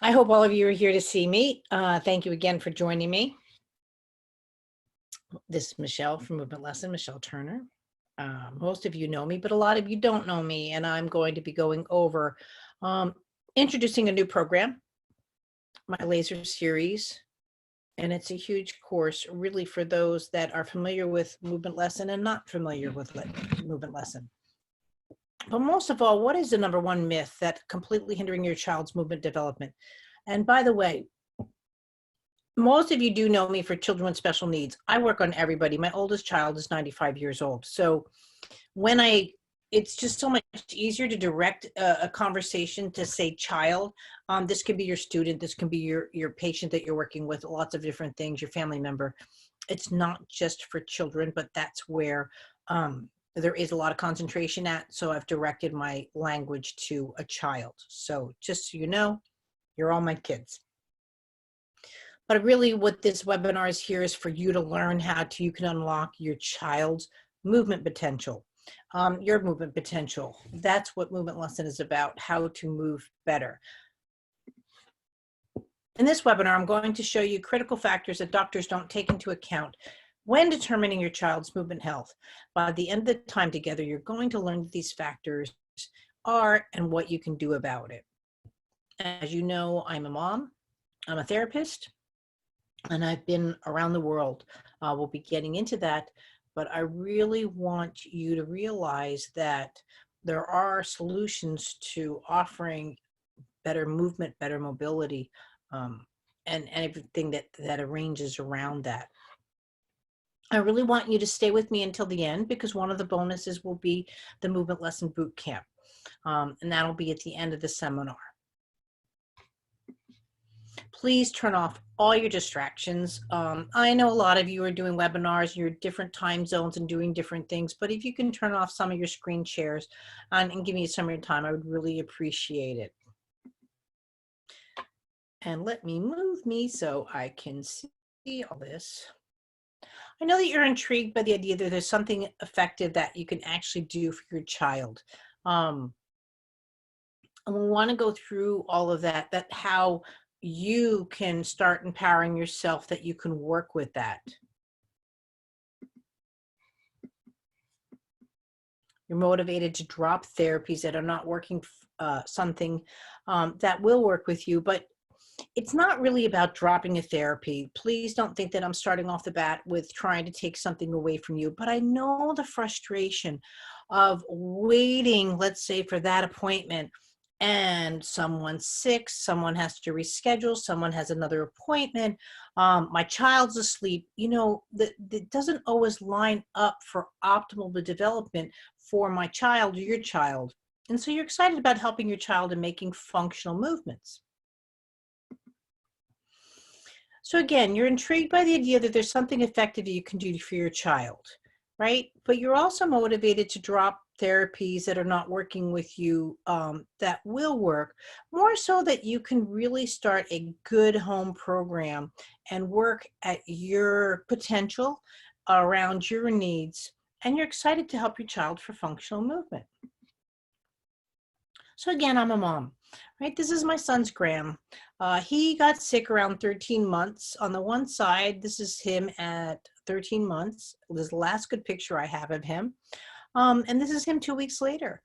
I hope all of you are here to see me. Thank you again for joining me. This is Michelle from Movement Lesson, Michelle Turner. Most of you know me, but a lot of you don't know me, and I'm going to be going over introducing a new program, my laser series, and it's a huge course really for those that are familiar with Movement Lesson and not familiar with Movement Lesson. But most of all, what is the number one myth that's completely hindering your child's movement development? And by the way, most of you do know me for children with special needs. I work on everybody. My oldest child is 95 years old. So it's just so much easier to direct a conversation to say child. This could be your student. This can be your patient that you're working with, lots of different things, your family member. It's not just for children, but that's where there is a lot of concentration at. So I've directed my language to a child. So just so you know, you're all my kids. But really what this webinar is here is for you to learn how you can unlock your child's movement potential, your movement potential. That's what Movement Lesson is about, how to move better. In this webinar, I'm going to show you critical factors that doctors don't take into account when determining your child's movement health. By the end of the time together, you're going to learn what these factors are and what you can do about it. As you know, I'm a mom, I'm a therapist, and I've been around the world. We'll be getting into that, but I really want you to realize that there are solutions to offering better movement, better mobility, and everything that arranges around that. I really want you to stay with me until the end because one of the bonuses will be the Movement Lesson Boot Camp, and that'll be at the end of the seminar. Please turn off all your distractions. I know a lot of you are doing webinars, you're different time zones and doing different things, but if you can turn off some of your screen shares and give me some of your time, I would really appreciate it. And let me move me so I can see all this. I know that you're intrigued by the idea that there's something effective that you can actually do for your child. And we want to go through all of that how you can start empowering yourself, that you can work with that. You're motivated to drop therapies that are not working, something that will work with you, but it's not really about dropping a therapy. Please don't think that I'm starting off the bat with trying to take something away from you, but I know the frustration of waiting, let's say, for that appointment, and someone's sick, someone has to reschedule, someone has another appointment, my child's asleep. You know, that doesn't always line up for optimal development for my child or your child. And so you're excited about helping your child in making functional movements. So again, you're intrigued by the idea that there's something effective you can do for your child, right? But you're also motivated to drop therapies that are not working with you, that will work, more so that you can really start a good home program and work at your potential around your needs, and you're excited to help your child for functional movement. So again, I'm a mom, right? This is my son's Graham. He got sick around 13 months. On the one side, this is him at 13 months. This is the last good picture I have of him. And this is him 2 weeks later.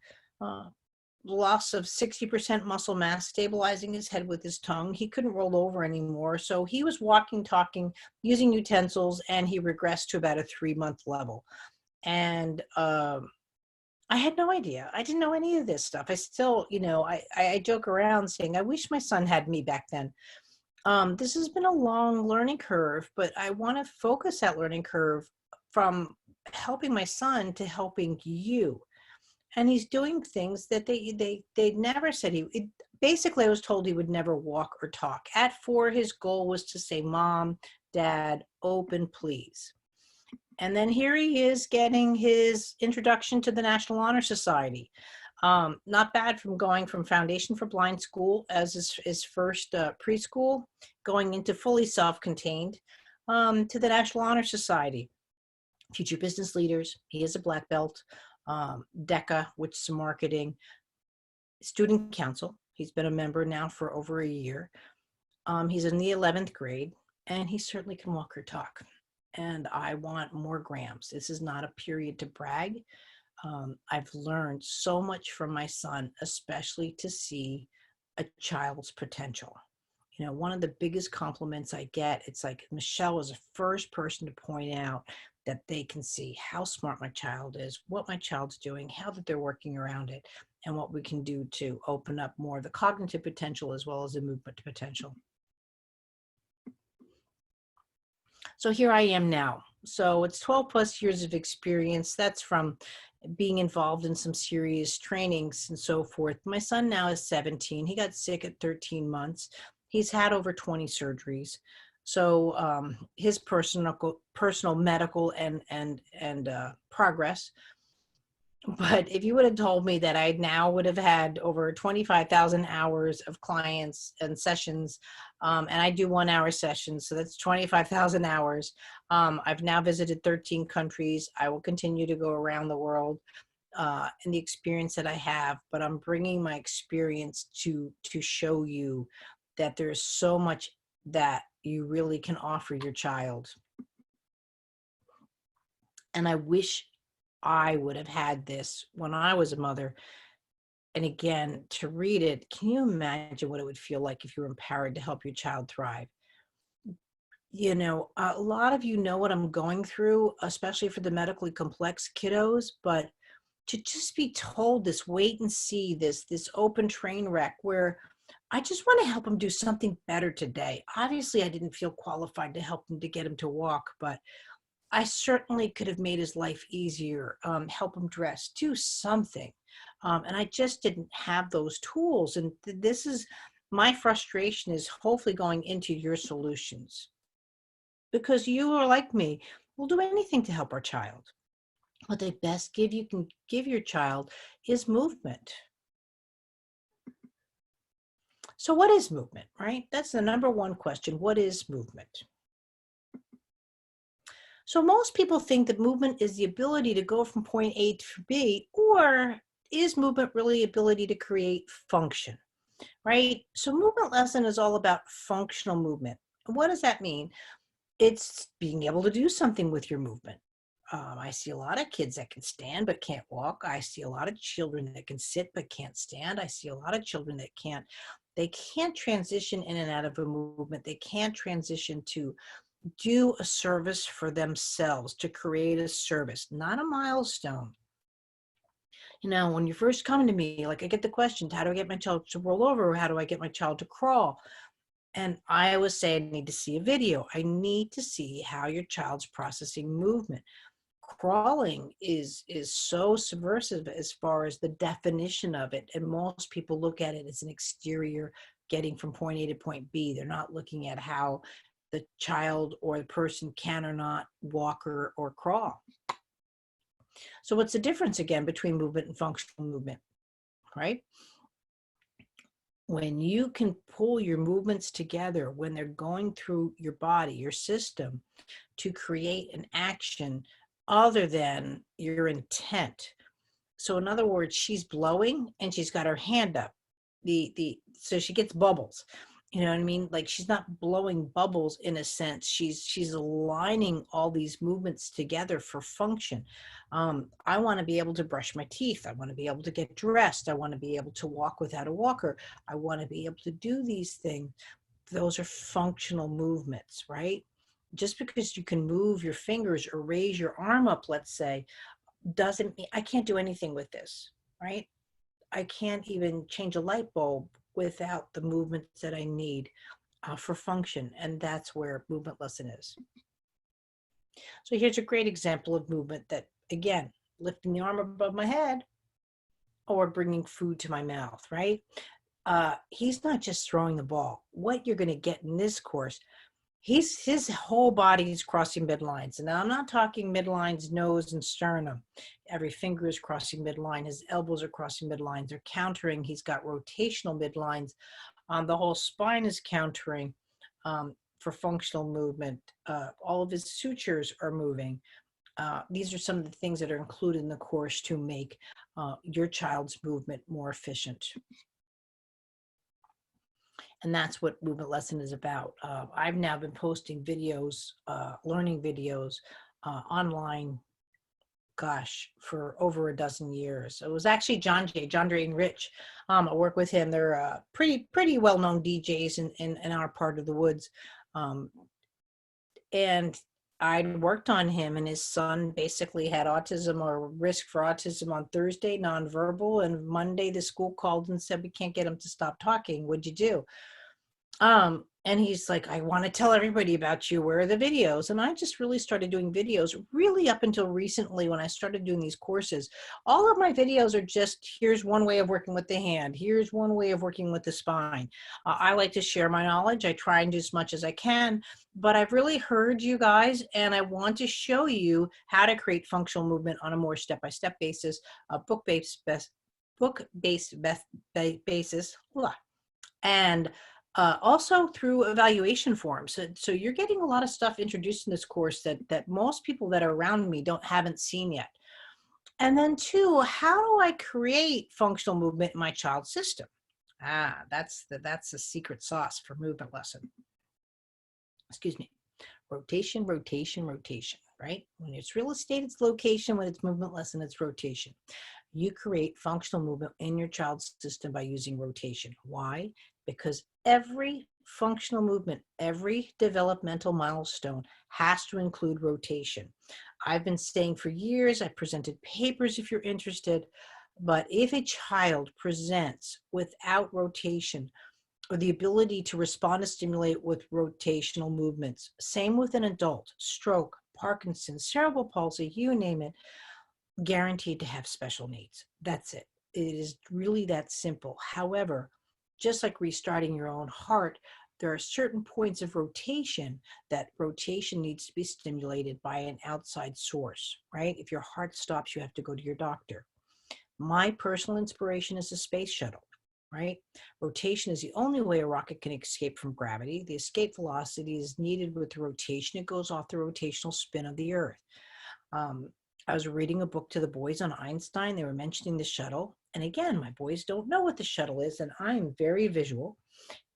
Loss of 60% muscle mass, stabilizing his head with his tongue. He couldn't roll over anymore. So he was walking, talking, using utensils, and he regressed to about a 3-month level. And I had no idea. I didn't know any of this stuff. I still, you know, I joke around saying, I wish my son had me back then. This has been a long learning curve, but I want to focus that learning curve from helping my son to helping you. And he's doing things that they never said basically I was told he would never walk or talk. At 4, his goal was to say, Mom, Dad, open, please. And then here he is getting his introduction to the National Honor Society. Not bad, from going from Foundation for Blind School as his first preschool, going into fully self-contained, to the National Honor Society. Future business leaders, he is a black belt, DECA, which is marketing, student council. He's been a member now for over a year. He's in the 11th grade, and he certainly can walk or talk. And I want more Grams. This is not a period to brag. I've learned so much from my son, especially to see a child's potential. You know, one of the biggest compliments I get, it's like Michelle was the first person to point out that they can see how smart my child is, what my child's doing, how that they're working around it, and what we can do to open up more of the cognitive potential as well as the movement potential. So here I am now. So it's 12 plus years of experience. That's from being involved in some serious trainings and so forth. My son now is 17. He got sick at 13 months. He's had over 20 surgeries. So his personal medical and progress. But if you would have told me that I now would have had over 25,000 hours of clients and sessions, and I do 1 hour sessions, so that's 25,000 hours. I've now visited 13 countries. I will continue to go around the world and the experience that I have, but I'm bringing my experience to show you that there's so much that you really can offer your child. And I wish I would have had this when I was a mother. And again, to read it, can you imagine what it would feel like if you were empowered to help your child thrive? You know, a lot of you know what I'm going through, especially for the medically complex kiddos, but to just be told this wait and see, this open train wreck where I just want to help him do something better today. Obviously, I didn't feel qualified to help him to get him to walk, but I certainly could have made his life easier, help him dress, do something. And I just didn't have those tools. And this is my frustration, is hopefully going into your solutions. Because you are like me, we'll do anything to help our child. What they best you can give your child is movement. So what is movement, right? That's the number one question. What is movement? So most people think that movement is the ability to go from point A to B, or is movement really ability to create function, right? So movement lesson is all about functional movement. And what does that mean? It's being able to do something with your movement. I see a lot of kids that can stand but can't walk. I see a lot of children that can sit but can't stand. I see a lot of children that they can't transition in and out of a movement. They can't transition to do a service for themselves, to create a service, not a milestone. You know, when you're first coming to me, like I get the question, how do I get my child to roll over? Or how do I get my child to crawl? And I always say, I need to see a video. I need to see how your child's processing movement. Crawling is so subversive as far as the definition of it. And most people look at it as an exterior getting from point A to point B. They're not looking at how the child or the person can or not walk or crawl. So what's the difference again between movement and functional movement, right? When you can pull your movements together, when they're going through your body, your system, to create an action other than your intent. So in other words, she's blowing and she's got her hand up. So she gets bubbles. You know what I mean? Like she's not blowing bubbles in a sense. She's aligning all these movements together for function. I want to be able to brush my teeth. I want to be able to get dressed. I want to be able to walk without a walker. I want to be able to do these things. Those are functional movements, right? Just because you can move your fingers or raise your arm up, let's say, doesn't mean I can't do anything with this, right? I can't even change a light bulb without the movements that I need for function. And that's where movement lesson is. So here's a great example of movement that, again, lifting the arm above my head or bringing food to my mouth, right? He's not just throwing the ball. What you're going to get in this course, his whole body is crossing midlines. And now I'm not talking midlines, nose and sternum. Every finger is crossing midline. His elbows are crossing midlines. They're countering. He's got rotational midlines. The whole spine is countering for functional movement. All of his sutures are moving. These are some of the things that are included in the course to make your child's movement more efficient. And that's what Movement Lesson is about. I've now been posting videos, learning videos online, gosh, for over a dozen years. It was actually John Dre and Rich. I work with him. They're pretty well-known DJs in our part of the woods. Um, and I worked on him, and his son basically had autism or risk for autism on Thursday, nonverbal, and Monday the school called and said, we can't get him to stop talking. What'd you do? And he's like, I want to tell everybody about you. Where are the videos? And I just really started doing videos really up until recently when I started doing these courses. All of my videos are just, here's one way of working with the hand. Here's one way of working with the spine. I like to share my knowledge. I try and do as much as I can, but I've really heard you guys, and I want to show you how to create functional movement on a more step-by-step basis, a book-based basis, and also through evaluation forms. So you're getting a lot of stuff introduced in this course that most people that are around me haven't seen yet. And then two, how do I create functional movement in my child's system? That's the secret sauce for Movement Lesson. Excuse me. Rotation, rotation, rotation, right? When it's real estate, it's location. When it's Movement Lesson, it's rotation. You create functional movement in your child's system by using rotation. Why? Because every functional movement, every developmental milestone has to include rotation. I've been saying for years, I've presented papers if you're interested, but if a child presents without rotation, or the ability to respond to stimulate with rotational movements, same with an adult, stroke, Parkinson's, cerebral palsy, you name it, guaranteed to have special needs. That's it. It is really that simple. However, just like restarting your own heart, there are certain points of rotation that rotation needs to be stimulated by an outside source, right? If your heart stops, you have to go to your doctor. My personal inspiration is the space shuttle, right? Rotation is the only way a rocket can escape from gravity. The escape velocity is needed with the rotation. It goes off the rotational spin of the Earth. I was reading a book to the boys on Einstein. They were mentioning the shuttle. And again, my boys don't know what the shuttle is, and I'm very visual.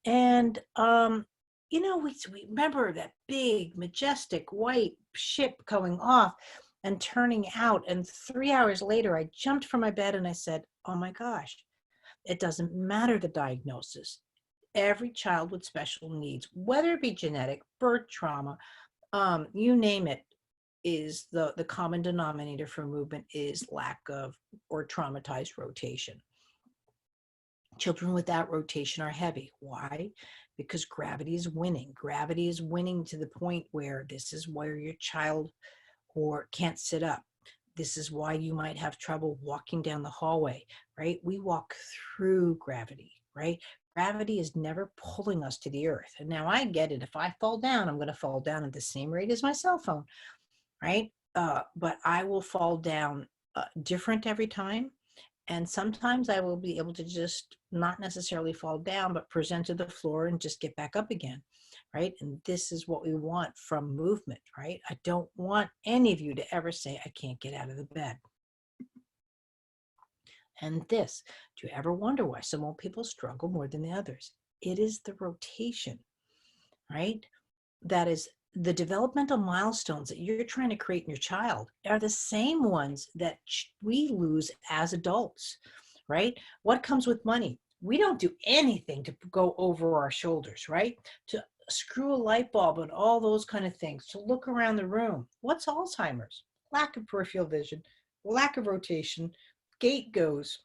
And, you know, we remember that big, majestic white ship going off and turning out. And 3 hours later, I jumped from my bed and I said, oh my gosh, it doesn't matter the diagnosis. Every child with special needs, whether it be genetic, birth trauma, you name it, is the common denominator for movement is lack of or traumatized rotation. Children without rotation are heavy. Why? Because gravity is winning. Gravity is winning to the point where this is where your child or can't sit up. This is why you might have trouble walking down the hallway, right? We walk through gravity, right? Gravity is never pulling us to the earth. And now I get it. If I fall down, I'm going to fall down at the same rate as my cell phone, right? But I will fall down different every time. And sometimes I will be able to just not necessarily fall down, but present to the floor and just get back up again, right? And this is what we want from movement, right? I don't want any of you to ever say, I can't get out of the bed. And this, do you ever wonder why some people struggle more than the others? It is the rotation, right? That is the developmental milestones that you're trying to create in your child are the same ones that we lose as adults, right? What comes with money? We don't do anything to go over our shoulders, right? To screw a light bulb and all those kind of things, to look around the room. What's Alzheimer's? Lack of peripheral vision, lack of rotation, gait goes.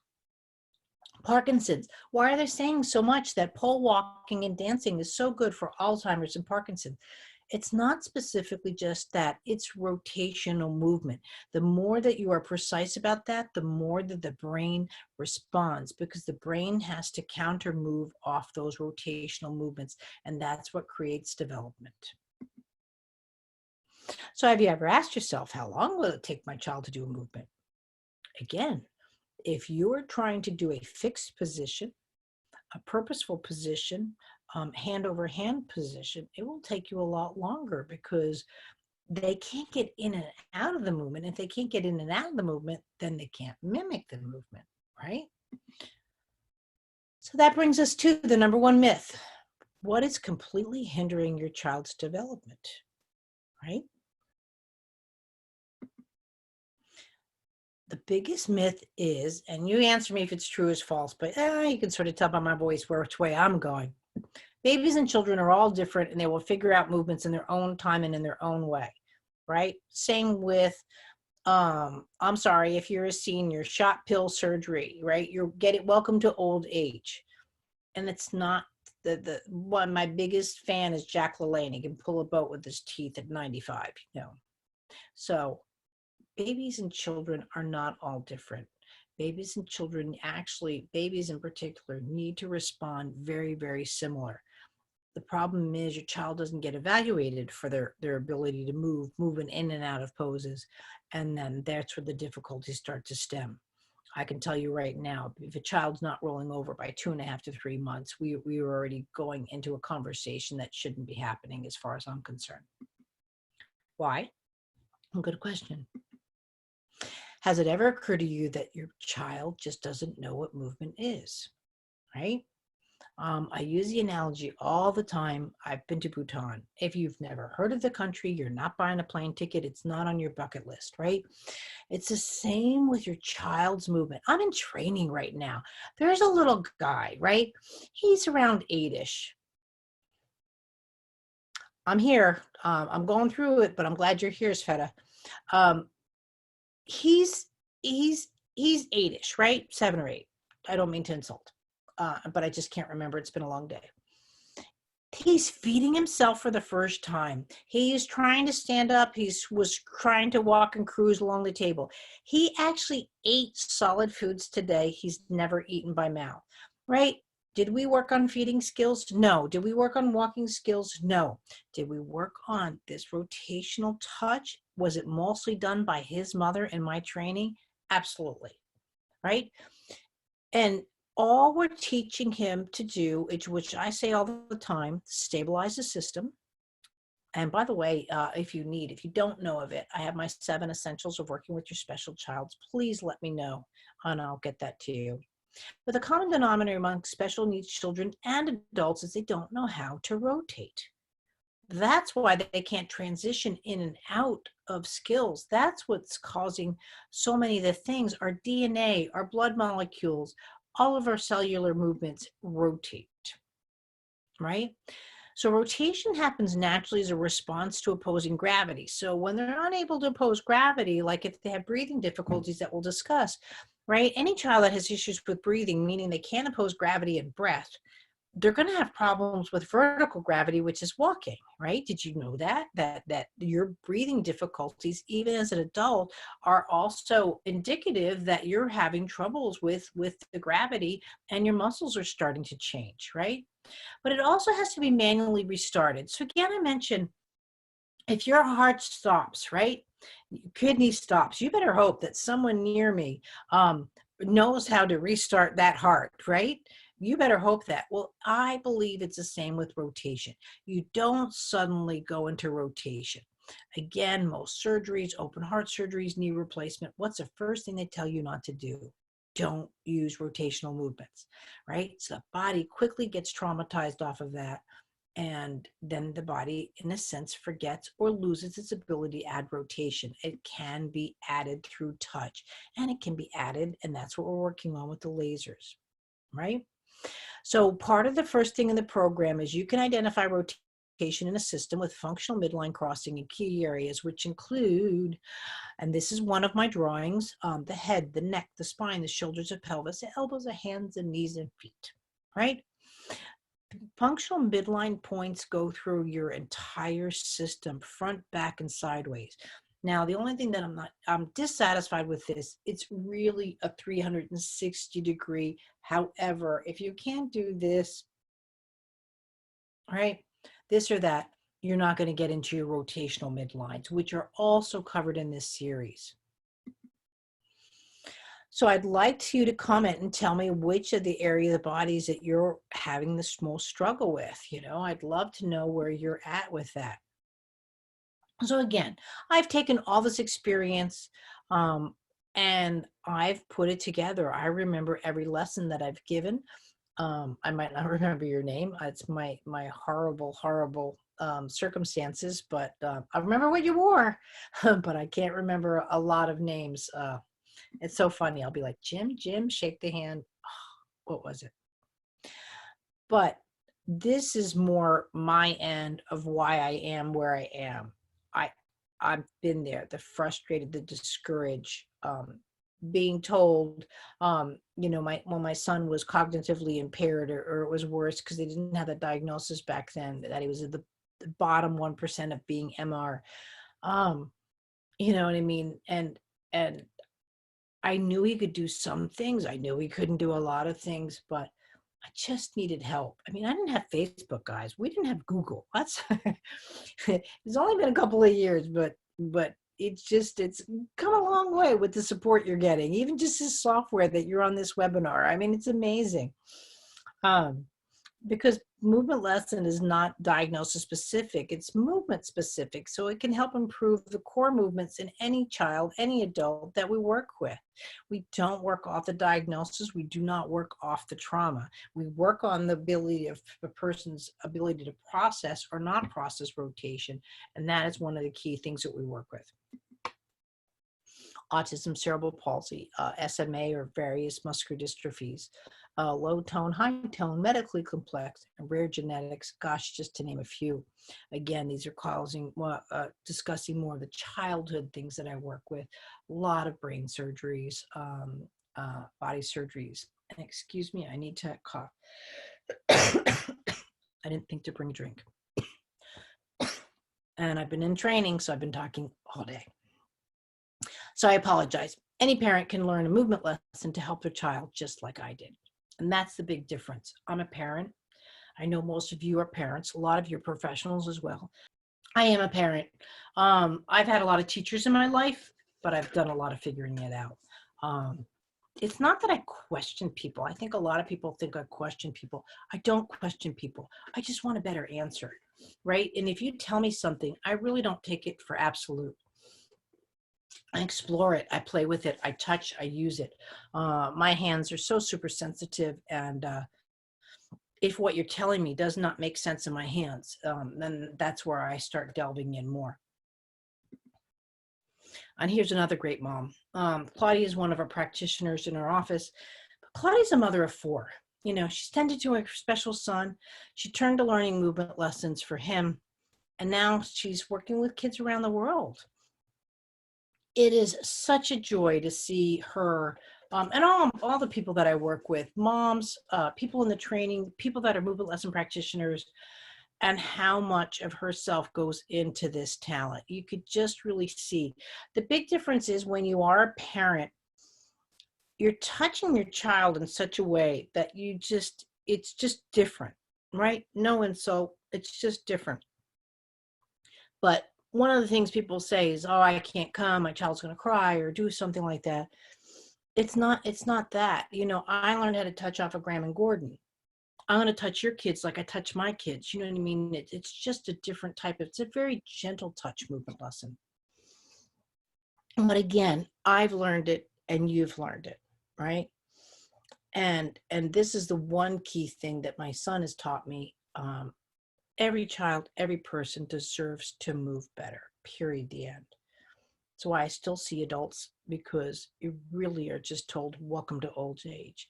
Parkinson's. Why are they saying so much that pole walking and dancing is so good for Alzheimer's and Parkinson's? It's not specifically just that, it's rotational movement. The more that you are precise about that, the more that the brain responds, because the brain has to counter move off those rotational movements, and that's what creates development. So have you ever asked yourself, how long will it take my child to do a movement? Again, if you're trying to do a fixed position, a purposeful position, hand over hand position, it will take you a lot longer because they can't get in and out of the movement. If they can't get in and out of the movement, then they can't mimic the movement, right? So that brings us to the number one myth. What is completely hindering your child's development, right? The biggest myth is, and you answer me if it's true or false, but you can sort of tell by my voice which way I'm going. Babies and children are all different, and they will figure out movements in their own time and in their own way, right? Same with, I'm sorry, if you're a senior, shot pill surgery, right? You're getting welcome to old age. And it's not the one. My biggest fan is Jack LaLanne. He can pull a boat with his teeth at 95, you know. So babies and children are not all different. Babies and children, actually, babies in particular, need to respond very, very similar. The problem is your child doesn't get evaluated for their ability to move in and out of poses. And then that's where the difficulties start to stem. I can tell you right now, if a child's not rolling over by 2.5 to 3 months, we are already going into a conversation that shouldn't be happening as far as I'm concerned. Why? Good question. Has it ever occurred to you that your child just doesn't know what movement is, right? I use the analogy all the time. I've been to Bhutan. If you've never heard of the country, you're not buying a plane ticket. It's not on your bucket list, right? It's the same with your child's movement. I'm in training right now. There's a little guy, right? He's around 8-ish. I'm here. I'm going through it, but I'm glad you're here, Sveta. He's 8-ish, right? 7 or 8. I don't mean to insult, but I just can't remember. It's been a long day. He's feeding himself for the first time. He's trying to stand up. He was trying to walk and cruise along the table. He actually ate solid foods today. He's never eaten by mouth, right? Did we work on feeding skills? No. Did we work on walking skills? No. Did we work on this rotational touch? Was it mostly done by his mother in my training? Absolutely, right? And all we're teaching him to do, which I say all the time, stabilize the system. And by the way, if you don't know of it, I have my 7 essentials of working with your special child. Please let me know and I'll get that to you. But the common denominator among special needs children and adults is they don't know how to rotate. That's why they can't transition in and out of skills. That's what's causing so many of the things. Our DNA, our blood molecules, all of our cellular movements rotate, right? So rotation happens naturally as a response to opposing gravity. So when they're unable to oppose gravity, like if they have breathing difficulties that we'll discuss, right? Any child that has issues with breathing, meaning they can't oppose gravity and breath, they're going to have problems with vertical gravity, which is walking, right? Did you know that your breathing difficulties, even as an adult, are also indicative that you're having troubles with the gravity and your muscles are starting to change, right? But it also has to be manually restarted. So again, I mentioned if your heart stops, right? Kidney stops, you better hope that someone near me knows how to restart that heart, right? You better hope that. Well, I believe it's the same with rotation. You don't suddenly go into rotation. Again, most surgeries, open heart surgeries, knee replacement, what's the first thing they tell you not to do? Don't use rotational movements, right? So the body quickly gets traumatized off of that. And then the body, in a sense, forgets or loses its ability to add rotation. It can be added through touch, and it can be added, and that's what we're working on with the lasers, right? So part of the first thing in the program is you can identify rotation in a system with functional midline crossing in key areas, which include, and this is one of my drawings, the head, the neck, the spine, the shoulders, the pelvis, the elbows, the hands, and knees, and feet, right? Functional midline points go through your entire system, front, back, and sideways. Now, the only thing that I'm dissatisfied with this, it's really a 360 degree. However, if you can't do this, right, this or that, you're not going to get into your rotational midlines, which are also covered in this series. So I'd like you to comment and tell me which of the area of the bodies that you're having the most struggle with. You know, I'd love to know where you're at with that. So again, I've taken all this experience and I've put it together. I remember every lesson that I've given. I might not remember your name. It's my horrible, horrible circumstances, but I remember what you wore, but I can't remember a lot of names. It's so funny. I'll be like, Jim, shake the hand. What was it? But this is more my end of why I am where I am. I I've been there, the frustrated, the discouraged, being told, my when my son was cognitively impaired, or it was worse because they didn't have the diagnosis back then, that he was at the bottom 1% of being MR. Um, you know what I mean? And I knew he could do some things. I knew he couldn't do a lot of things, but I just needed help. I mean, I didn't have Facebook, guys. We didn't have Google. That's it's only been a couple of years, but it's come a long way with the support you're getting. Even just this software that you're on this webinar. I mean, it's amazing. Um, because movement lesson is not diagnosis specific, it's movement specific, so it can help improve the core movements in any child, any adult that we work with. We don't work off the diagnosis, we do not work off the trauma. We work on the ability of a person's ability to process or not process rotation, and that is one of the key things that we work with. Autism, cerebral palsy, SMA, or various muscular dystrophies, low tone, high tone, medically complex, and rare genetics, gosh, just to name a few. Again, these are discussing more of the childhood things that I work with, a lot of brain surgeries, body surgeries. And excuse me, I need to cough. I didn't think to bring a drink. And I've been in training, so I've been talking all day. So I apologize. Any parent can learn a movement lesson to help their child just like I did. And that's the big difference. I'm a parent. I know most of you are parents, a lot of you are professionals as well. I am a parent. I've had a lot of teachers in my life, but I've done a lot of figuring it out. It's not that I question people. I think a lot of people think I question people. I don't question people. I just want a better answer, right? And if you tell me something, I really don't take it for absolute. I explore it, I play with it, I touch, I use it. My hands are so super sensitive, and if what you're telling me does not make sense in my hands, then that's where I start delving in more. And here's another great mom. Claudia is one of our practitioners in our office. Claudia's a mother of 4. You know, she's tended to her special son. She turned to learning movement lessons for him, and now she's working with kids around the world. It is such a joy to see her, and all the people that I work with, moms, people in the training, people that are movement lesson practitioners, and how much of herself goes into this talent. You could just really see. The big difference is when you are a parent, you're touching your child in such a way that it's just different, right? No insult, it's just different. But one of the things people say is, oh, I can't come, my child's going to cry or do something like that. It's not that. You know, I learned how to touch off of Graham and Gordon. I'm going to touch your kids like I touch my kids. You know what I mean? It's just a different type of, it's a very gentle touch movement lesson. But again, I've learned it and you've learned it, right? And this is the one key thing that my son has taught me. Every child, every person deserves to move better, period, the end. That's why I still see adults, because you really are just told, welcome to old age.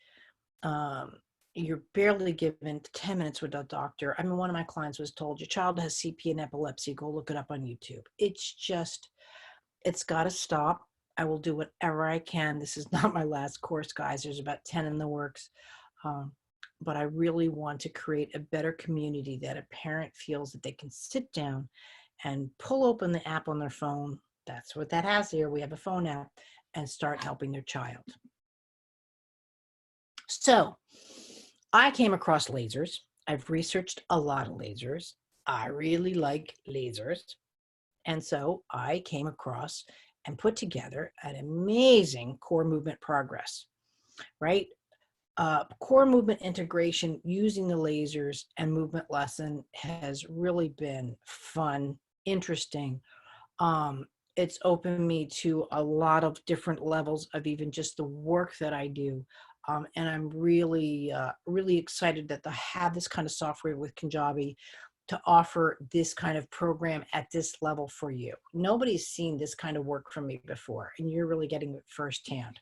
You're barely given 10 minutes with a doctor. I mean, one of my clients was told, your child has CP and epilepsy, go look it up on YouTube. It's got to stop. I will do whatever I can. This is not my last course, guys. There's about 10 in the works. But I really want to create a better community that a parent feels that they can sit down and pull open the app on their phone. That's what that has here. We have a phone app, and start helping their child. So I came across lasers. I've researched a lot of lasers. I really like lasers. And so I came across and put together an amazing core movement progress, right? Core movement integration using the lasers and movement lesson has really been fun, interesting. It's opened me to a lot of different levels of even just the work that I do. And I'm really, really excited that I have this kind of software with Kajabi to offer this kind of program at this level for you. Nobody's seen this kind of work from me before, and you're really getting it firsthand.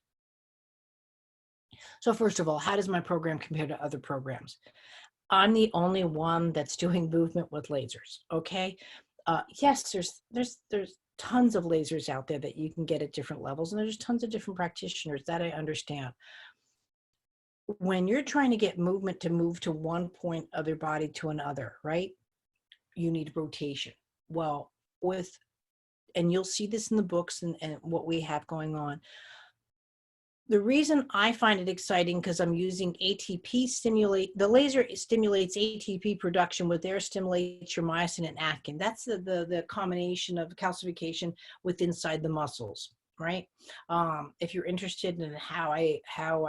So first of all, how does my program compare to other programs? I'm the only one that's doing movement with lasers. Okay. Yes, there's tons of lasers out there that you can get at different levels, and there's tons of different practitioners that I understand. When you're trying to get movement to move to one point of your body to another, right? You need rotation. Well, and you'll see this in the books and what we have going on. The reason I find it exciting, because I'm using ATP the laser stimulates ATP production, with there stimulates your myosin and actin. That's the combination of calcification with inside the muscles, right? If you're interested in how I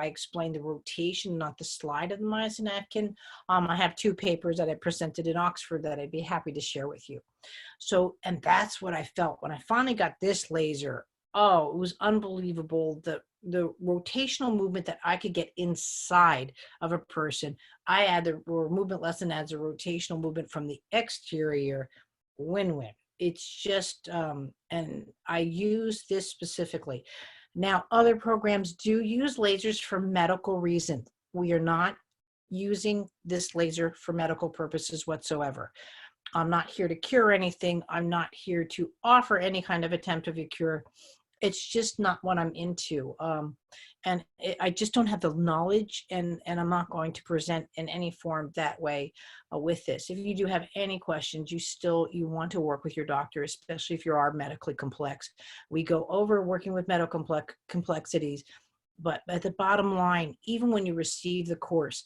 explain the rotation, not the slide of the myosin actin, I have 2 papers that I presented in Oxford that I'd be happy to share with you. So, and that's what I felt when I finally got this laser. Oh, it was unbelievable. The rotational movement that I could get inside of a person. I add the movement lesson adds a rotational movement from the exterior. Win-win. It's just, and I use this specifically. Now, other programs do use lasers for medical reasons. We are not using this laser for medical purposes whatsoever. I'm not here to cure anything. I'm not here to offer any kind of attempt of a cure. It's just not what I'm into. I just don't have the knowledge, and I'm not going to present in any form that way with this. If you do have any questions, you want to work with your doctor, especially if you are medically complex. We go over working with medical complexities, but at the bottom line, even when you receive the course,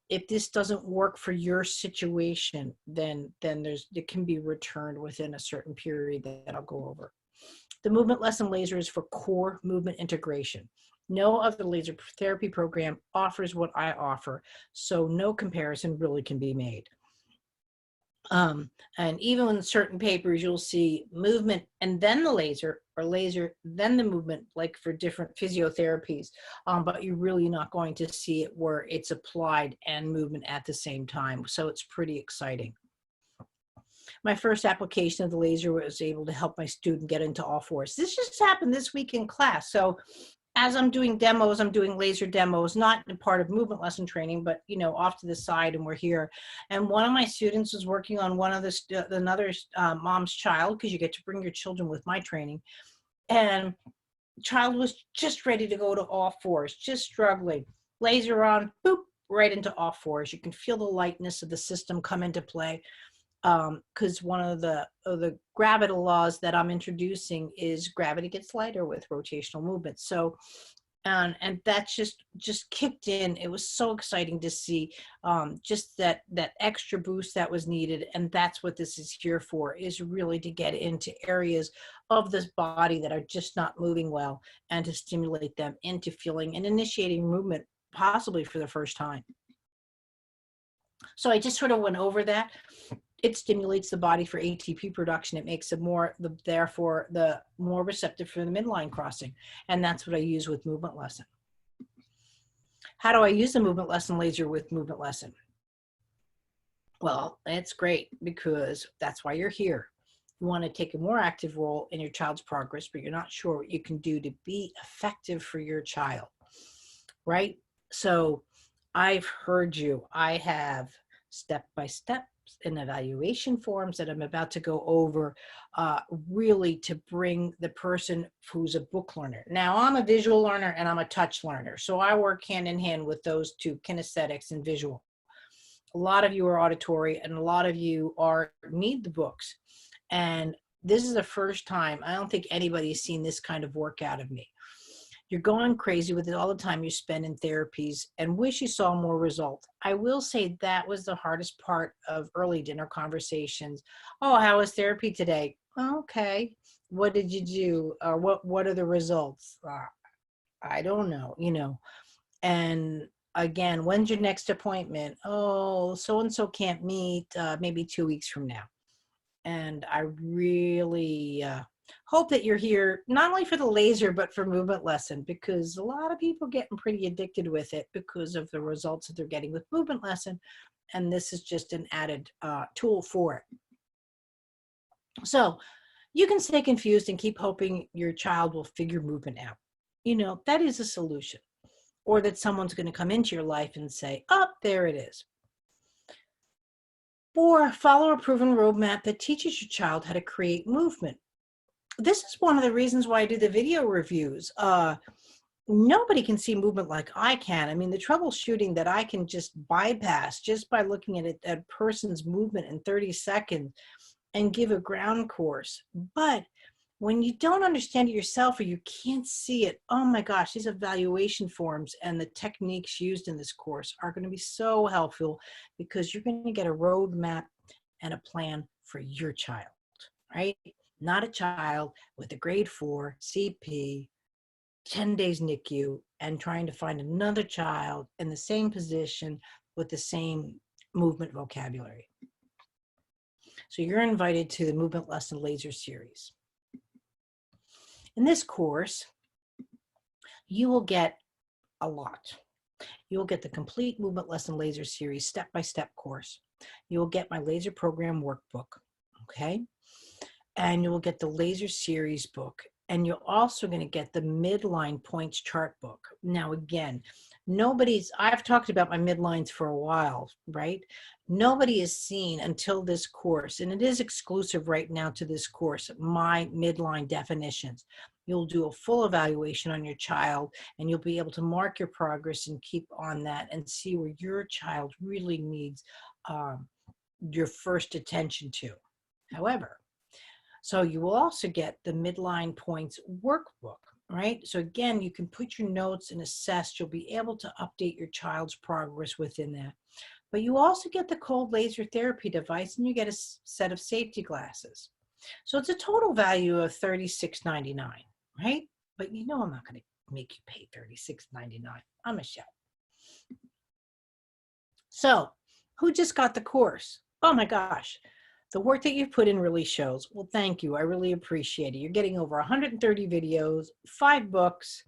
if this doesn't work for your situation, then it can be returned within a certain period that I'll go over. The movement lesson laser is for core movement integration. No other laser therapy program offers what I offer, so no comparison really can be made. And even in certain papers, you'll see movement and then the laser, or laser, then the movement, like for different physiotherapies. But you're really not going to see it where it's applied and movement at the same time. So it's pretty exciting. My first application of the laser was able to help my student get into all fours. This just happened this week in class. So as I'm doing demos, I'm doing laser demos, not in part of movement lesson training, but, off to the side, and we're here. And one of my students was working on one of another mom's child, because you get to bring your children with my training. And child was just ready to go to all fours, just struggling. Laser on, boop, right into all fours. You can feel the lightness of the system come into play. Because one of the gravity laws that I'm introducing is gravity gets lighter with rotational movement. So, and that just kicked in. It was so exciting to see just that extra boost that was needed. And that's what this is here for, is really to get into areas of this body that are just not moving well, and to stimulate them into feeling and initiating movement, possibly for the first time. So I just sort of went over that. It stimulates the body for ATP production. It makes it therefore the more receptive for the midline crossing. And that's what I use with movement lesson. How do I use the movement lesson laser with movement lesson? Well, it's great, because that's why you're here. You want to take a more active role in your child's progress, but you're not sure what you can do to be effective for your child, right? So I've heard you. I have step-by-step and evaluation forms that I'm about to go over, really to bring the person who's a book learner. Now, I'm a visual learner and I'm a touch learner, so I work hand in hand with those two, kinesthetics and visual. A lot of you are auditory, and a lot of you need the books. And this is the first time, I don't think anybody's seen this kind of work out of me. You're going crazy with it all the time you spend in therapies, and wish you saw more result. I will say that was the hardest part of early dinner conversations. Oh, how was therapy today? Okay. What did you do? Or what are the results? I don't know, And again, when's your next appointment? Oh, so-and-so can't meet, maybe 2 weeks from now. And I really, hope that you're here not only for the laser, but for movement lesson, because a lot of people getting pretty addicted with it because of the results that they're getting with movement lesson. And this is just an added tool for it. So you can stay confused and keep hoping your child will figure movement out. You know, that is a solution. Or that someone's going to come into your life and say, oh, there it is. 4, follow a proven roadmap that teaches your child how to create movement. This is one of the reasons why I do the video reviews. Nobody can see movement like I can. I mean, the troubleshooting that I can just bypass just by looking at a person's movement in 30 seconds and give a ground course. But when you don't understand it yourself or you can't see it, oh my gosh, these evaluation forms and the techniques used in this course are going to be so helpful, because you're going to get a roadmap and a plan for your child, right? Not a child with a grade 4 CP, 10 days NICU, and trying to find another child in the same position with the same movement vocabulary. So you're invited to the Movement Lesson Laser Series. In this course, you will get a lot. You will get the complete Movement Lesson Laser Series step-by-step course. You will get my laser program workbook, okay? And you will get the laser series book. And you're also going to get the midline points chart book. Now, again, I've talked about my midlines for a while, right? Nobody has seen until this course, and it is exclusive right now to this course, my midline definitions. You'll do a full evaluation on your child, and you'll be able to mark your progress and keep on that and see where your child really needs your first attention to. However, so you will also get the midline points workbook, right? So again, you can put your notes and assess. You'll be able to update your child's progress within that. But you also get the cold laser therapy device, and you get a set of safety glasses. So it's a total value of $36.99, right? But you know I'm not going to make you pay $36.99. I'm Michelle. So who just got the course? Oh my gosh. The work that you've put in really shows. Well, thank you. I really appreciate it. You're getting over 130 videos, 5 books,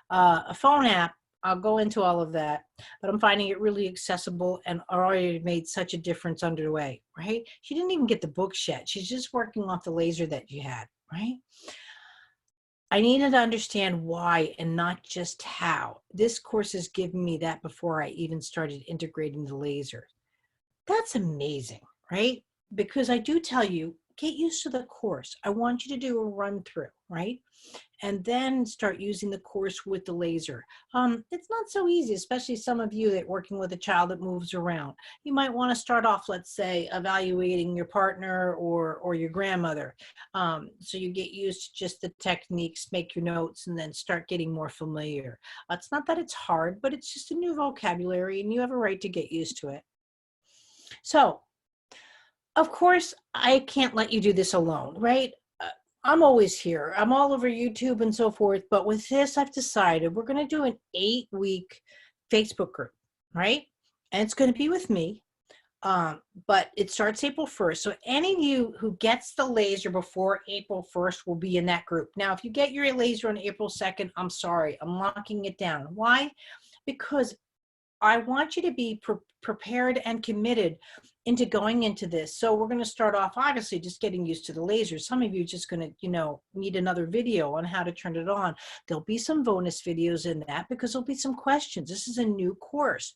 a phone app. I'll go into all of that, but I'm finding it really accessible and already made such a difference underway, right? She didn't even get the books yet. She's just working off the laser that you had, right? I needed to understand why and not just how. This course has given me that before I even started integrating the laser. That's amazing, right? Because I do tell you, get used to the course. I want you to do a run through, right? And then start using the course with the laser. It's not so easy, especially some of you that are working with a child that moves around. You might want to start off, let's say, evaluating your partner or your grandmother. So you get used to just the techniques, make your notes, and then start getting more familiar. It's not that it's hard, but it's just a new vocabulary, and you have a right to get used to it. So, of course, I can't let you do this alone, right? I'm always here. I'm all over YouTube and so forth. But with this, I've decided we're going to do an 8-week Facebook group, right? And it's going to be with me. But it starts April 1st. So any of you who gets the laser before April 1st will be in that group. Now, if you get your laser on April 2nd, I'm sorry. I'm locking it down. Why? Because I want you to be prepared and committed into going into this. So we're going to start off, obviously, just getting used to the laser. Some of you are just going to, need another video on how to turn it on. There'll be some bonus videos in that because there'll be some questions. This is a new course.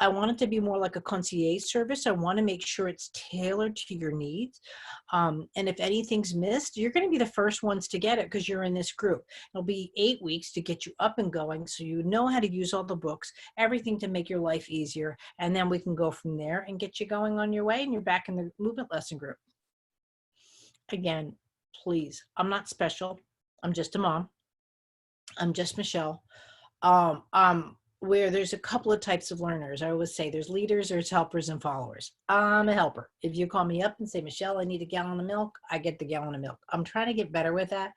I want it to be more like a concierge service. I want to make sure it's tailored to your needs. And if anything's missed, you're going to be the first ones to get it because you're in this group. It'll be 8 weeks to get you up and going so you know how to use all the books, everything to make your life easier. And then we can go from there and get you going on your way, and you're back in the movement lesson group. Again, please, I'm not special. I'm just a mom. I'm just Michelle. Where there's a couple of types of learners. I always say there's leaders, there's helpers, and followers. I'm a helper. If you call me up and say, Michelle, I need a gallon of milk, I get the gallon of milk. I'm trying to get better with that.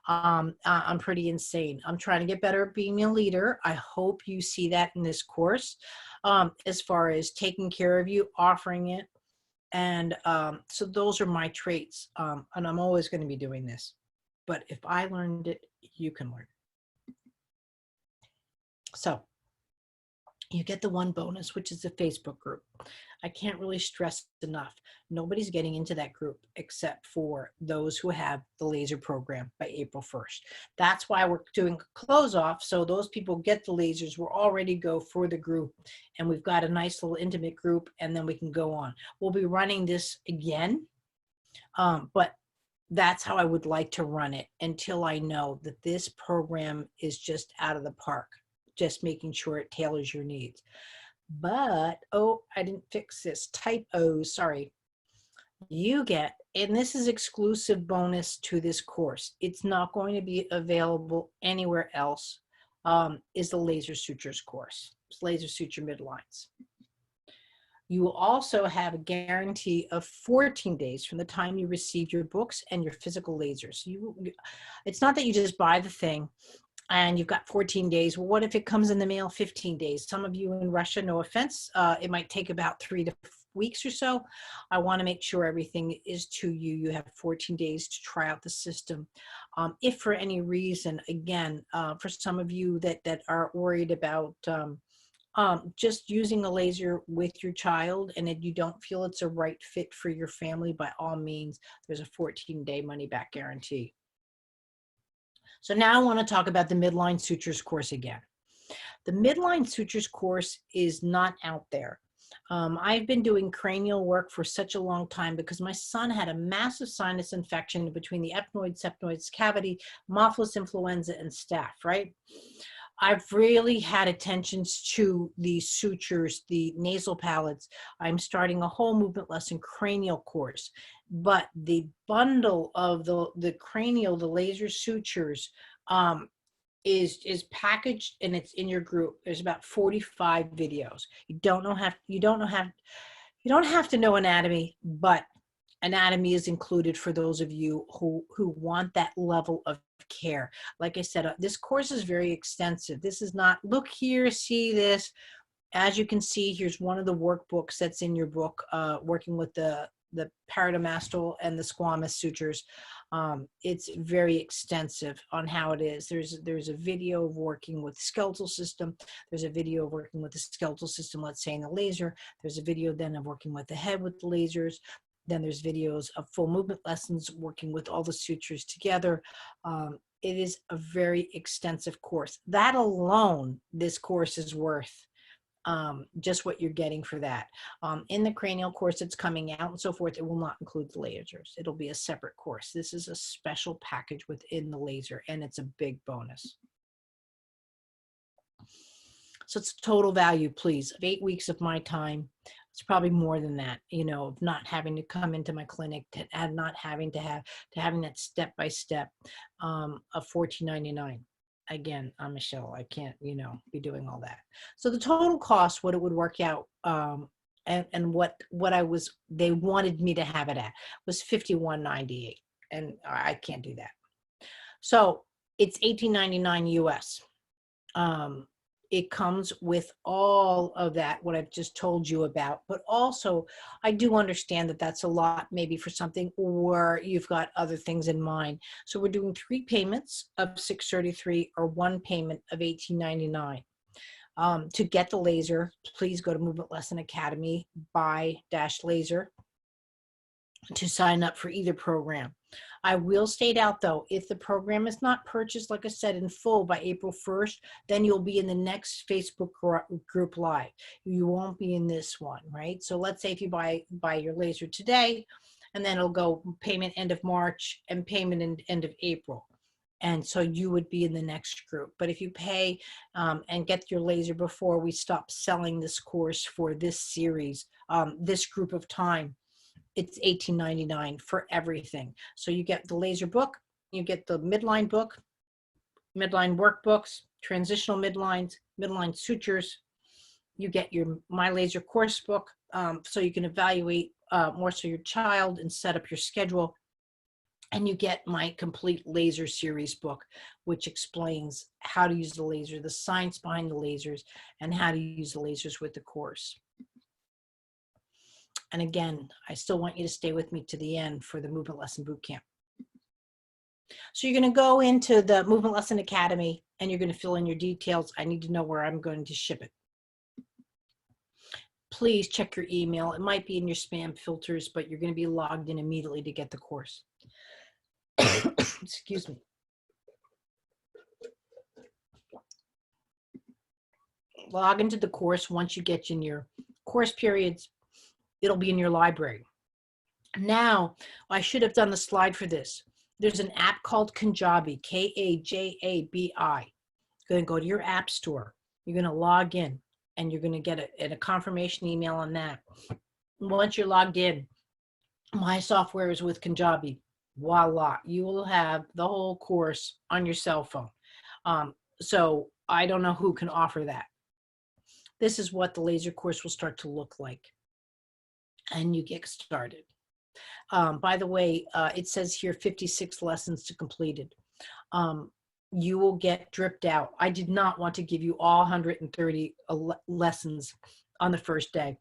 I'm pretty insane. I'm trying to get better at being a leader. I hope you see that in this course, as far as taking care of you, offering it. And so those are my traits. And I'm always going to be doing this. but if I learned it, you can learn. So you get the one bonus, which is the Facebook group. I can't really stress enough. Nobody's getting into that group except for those who have the laser program by April 1st. That's why we're doing close off. So those people get the lasers, we're all ready to go for the group. And we've got a nice little intimate group, and then we can go on. We'll be running this again, but that's how I would like to run it until I know that this program is just out of the park, just making sure it tailors your needs. But, oh, I didn't fix this. Typo, sorry. You get, and this is exclusive bonus to this course, it's not going to be available anywhere else, is the laser sutures course. It's laser suture midlines. You will also have a guarantee of 14 days from the time you receive your books and your physical lasers. It's not that you just buy the thing and you've got 14 days. Well, what if it comes in the mail 15 days? Some of you in Russia, no offense, it might take about 3 to 4 weeks or so. I want to make sure everything is to you. You have 14 days to try out the system. If for any reason, again, for some of you that are worried about just using a laser with your child, and if you don't feel it's a right fit for your family, by all means, there's a 14-day money-back guarantee. So now I want to talk about the midline sutures course again. The midline sutures course is not out there. I've been doing cranial work for such a long time because my son had a massive sinus infection between the ethmoid, septoid cavity, Mophilus influenza, and staph, right? I've really had attentions to the sutures, the nasal palates. I'm starting a whole movement lesson cranial course, but the bundle of the cranial, the laser sutures, is packaged, and it's in your group. There's about 45 videos. You don't have to know anatomy, but anatomy is included for those of you who want that level of care. Like I said, this course is very extensive. This is not, look here, see this. As you can see, here's one of the workbooks that's in your book, working with the paradomastal and the squamous sutures. It's very extensive on how it is. There's a video of working with the skeletal system. There's a video of working with the skeletal system, let's say in the laser. There's a video then of working with the head with the lasers. Then there's videos of full movement lessons working with all the sutures together. It is a very extensive course. That alone, this course is worth just what you're getting for that. In the cranial course that's coming out and so forth, it will not include the lasers. It'll be a separate course. This is a special package within the laser, and it's a big bonus. So it's total value, please, of 8 weeks of my time. It's probably more than that, you know, of not having to come into my clinic, and not having to having that step-by-step of $14.99. Again, I'm Michelle. I can't, you know, be doing all that. So the total cost, what it would work out, and what they wanted me to have it at was $51.98, and I can't do that. So it's $18.99 US. It comes with all of that, what I've just told you about, but also I do understand that that's a lot maybe for something, or you've got other things in mind. So we're doing 3 payments of $633 or 1 payment of $18.99. To get the laser, please go to Movement Lesson Academy, buy-laser to sign up for either program. I will state out though, if the program is not purchased, like I said, in full by April 1st, then you'll be in the next Facebook group live. You won't be in this one, right? So let's say if you buy your laser today, and then it'll go payment end of March and payment end of April. And so you would be in the next group. But if you pay and get your laser before we stop selling this course for this series, this group of time, it's $18.99 for everything. So you get the laser book, you get the midline book, midline workbooks, transitional midlines, midline sutures. You get your My Laser course book, so you can evaluate more so your child and set up your schedule. And you get my complete laser series book, which explains how to use the laser, the science behind the lasers, and how to use the lasers with the course. And again, I still want you to stay with me to the end for the Movement Lesson Bootcamp. So you're going to go into the Movement Lesson Academy and you're going to fill in your details. I need to know where I'm going to ship it. Please check your email. It might be in your spam filters, but you're going to be logged in immediately to get the course. Excuse me. Log into the course. Once you get in your course periods, it'll be in your library. Now, I should have done the slide for this. There's an app called Kajabi, Kajabi. You're going to go to your app store. You're going to log in, and you're going to get a confirmation email on that. Once you're logged in, my software is with Kajabi. Voila, you will have the whole course on your cell phone. So I don't know who can offer that. This is what the laser course will start to look like. And you get started. By the way, it says here 56 lessons to completed. You will get dripped out. I did not want to give you all 130 lessons on the first day.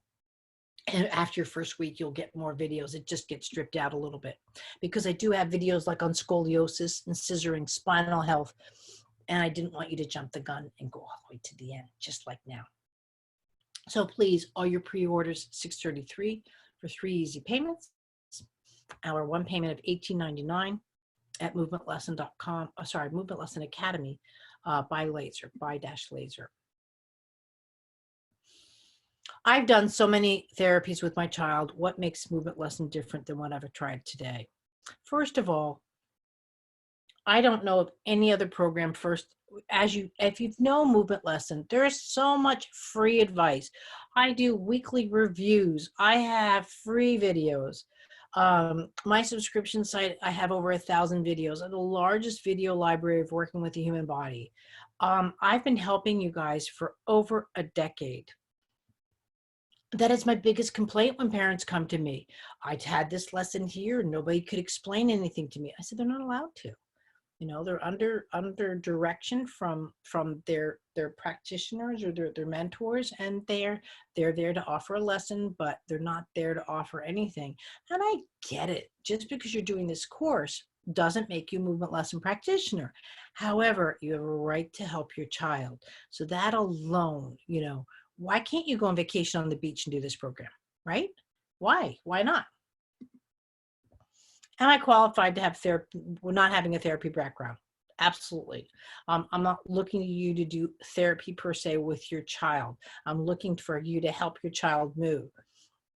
And after your first week, you'll get more videos. It just gets stripped out a little bit because I do have videos like on scoliosis and scissoring, spinal health. And I didn't want you to jump the gun and go all the way to the end, just like now. So please, all your pre-orders, $633 for 3 easy payments. Our one payment of $18.99 at movementlesson.com. Movement Lesson Academy by Laser. I've done so many therapies with my child. What makes Movement Lesson different than what I've tried today? First of all, I don't know of any other program. If you know Movement Lesson, there's so much free advice. I do weekly reviews. I have free videos. My subscription site, I have over 1,000 videos. I have the largest video library of working with the human body. I've been helping you guys for over a decade. That is my biggest complaint when parents come to me. I had this lesson here. Nobody could explain anything to me. I said, they're not allowed to. You know, they're under direction from their practitioners or their mentors, and they're there to offer a lesson, but they're not there to offer anything. And I get it. Just because you're doing this course doesn't make you a movement lesson practitioner. However, you have a right to help your child. So that alone, you know, why can't you go on vacation on the beach and do this program, right? Why? Why not? Am I qualified to have therapy, not having a therapy background? Absolutely. I'm not looking to you to do therapy per se with your child. I'm looking for you to help your child move.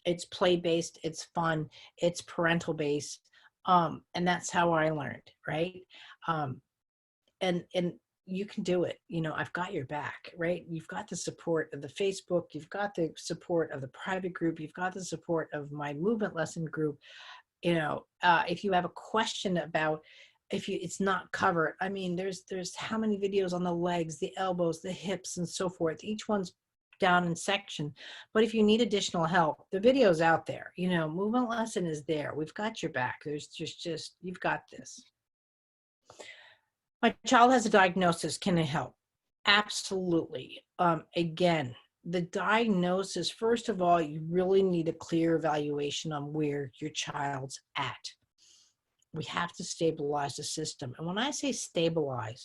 It's play-based, it's fun, it's parental-based, and that's how I learned, right? And you can do it. You know, I've got your back, right? You've got the support of the Facebook, you've got the support of the private group, you've got the support of my movement lesson group. You know, if you have a question about it's not covered, I mean, there's how many videos on the legs, the elbows, the hips, and so forth. Each one's down in section. But if you need additional help, the video's out there. You know, movement lesson is there. We've got your back. There's just you've got this. My child has a diagnosis. Can I help? Absolutely. Again, the diagnosis, first of all, you really need a clear evaluation on where your child's at. We have to stabilize the system. And when I say stabilize,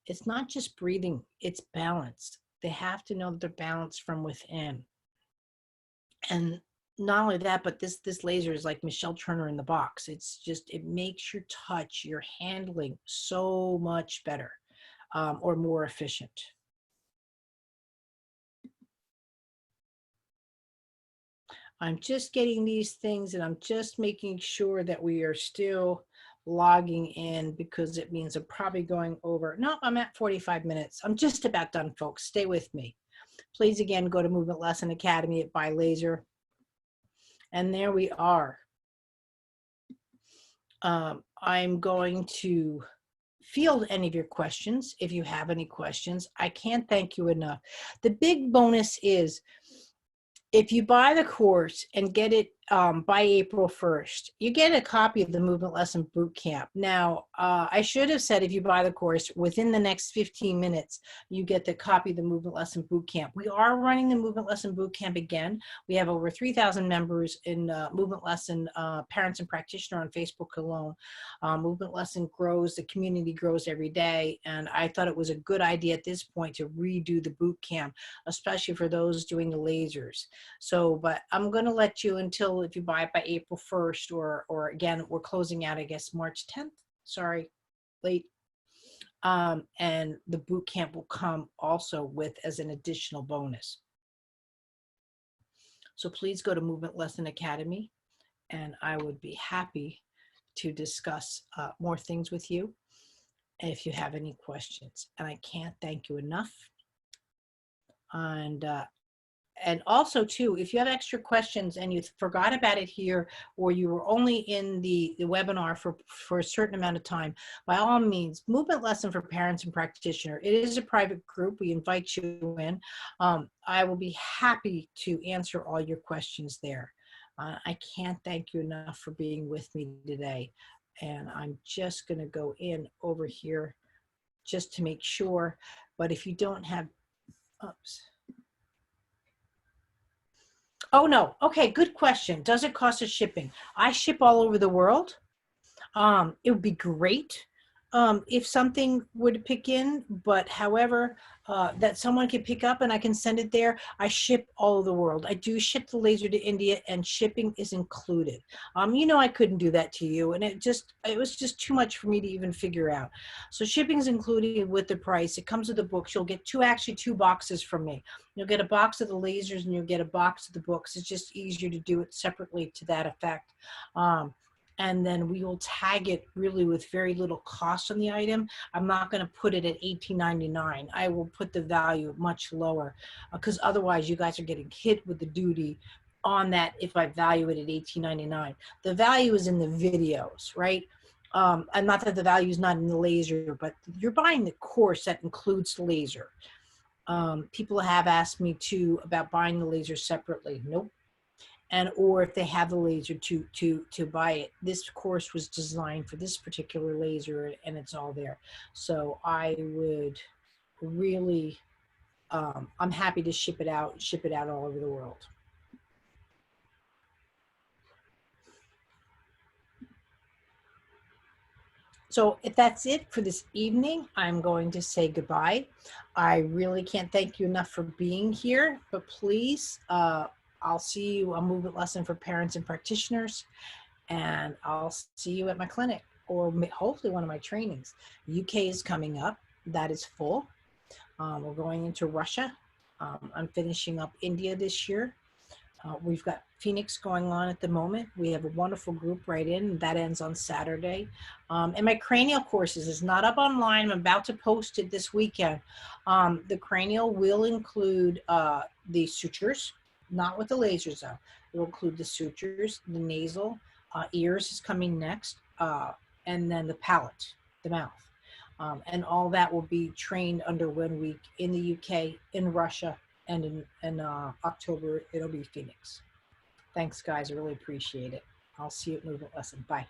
it's not just breathing, it's balance. They have to know that they're balanced from within. And not only that, but this laser is like Michelle Turner in the box. It's just, it makes your touch, your handling so much better or more efficient. I'm just getting these things and I'm just making sure that we are still logging in because it means I'm probably going over. No, I'm at 45 minutes. I'm just about done, folks. Stay with me. Please, again, go to Movement Lesson Academy at By Laser. And there we are. I'm going to field any of your questions if you have any questions. I can't thank you enough. The big bonus is if you buy the course and get it by April 1st. You get a copy of the Movement Lesson Boot Camp. Now, I should have said if you buy the course, within the next 15 minutes, you get the copy of the Movement Lesson Boot Camp. We are running the Movement Lesson Boot Camp again. We have over 3,000 members in Movement Lesson, parents and practitioner on Facebook alone. Movement Lesson grows, the community grows every day, and I thought it was a good idea at this point to redo the boot camp, especially for those doing the lasers. So, but I'm going to let you until if you buy it by April 1st, or again, we're closing out, I guess, March 10th. Sorry, late. And the boot camp will come also with as an additional bonus. So please go to Movement Lesson Academy, and I would be happy to discuss more things with you if you have any questions. And I can't thank you enough. And also too, if you have extra questions and you forgot about it here, or you were only in the webinar for a certain amount of time, by all means, Movement Lesson for Parents and Practitioner. It is a private group. We invite you in. I will be happy to answer all your questions there. I can't thank you enough for being with me today. And I'm just going to go in over here just to make sure. But if you don't have, oops. Oh, no. Okay, good question. Does it cost us shipping? I ship all over the world. It would be great if something would pick in, but however, that someone could pick up and I can send it there. I ship all over the world. I do ship the laser to India, and shipping is included. You know, I couldn't do that to you, and it was just too much for me to even figure out. So shipping is included with the price. It comes with the books. You'll get two boxes from me. You'll get a box of the lasers and you'll get a box of the books. It's just easier to do it separately to that effect. And then we will tag it really with very little cost on the item. I'm not going to put it at $18.99. I will put the value much lower because otherwise you guys are getting hit with the duty on that if I value it at $18.99. The value is in the videos, right? And not that the value is not in the laser, but you're buying the course that includes the laser. People have asked me too about buying the laser separately. Nope. And or if they have the laser to buy it. This course was designed for this particular laser, and it's all there. So I would really, I'm happy to ship it out all over the world. So if that's it for this evening, I'm going to say goodbye. I really can't thank you enough for being here, but please, I'll see you on Movement Lesson for Parents and Practitioners, and I'll see you at my clinic or hopefully one of my trainings. UK is coming up. That is full. We're going into Russia. I'm finishing up India this year. We've got Phoenix going on at the moment. We have a wonderful group right in. That ends on Saturday. And my cranial courses is not up online. I'm about to post it this weekend. The cranial will include the sutures, not with the lasers though. It will include the sutures, the nasal, ears is coming next, and then the palate, the mouth. And all that will be trained under 1 week in the UK, in Russia, and in October, it'll be Phoenix. Thanks, guys. I really appreciate it. I'll see you at Movement Lesson. Bye.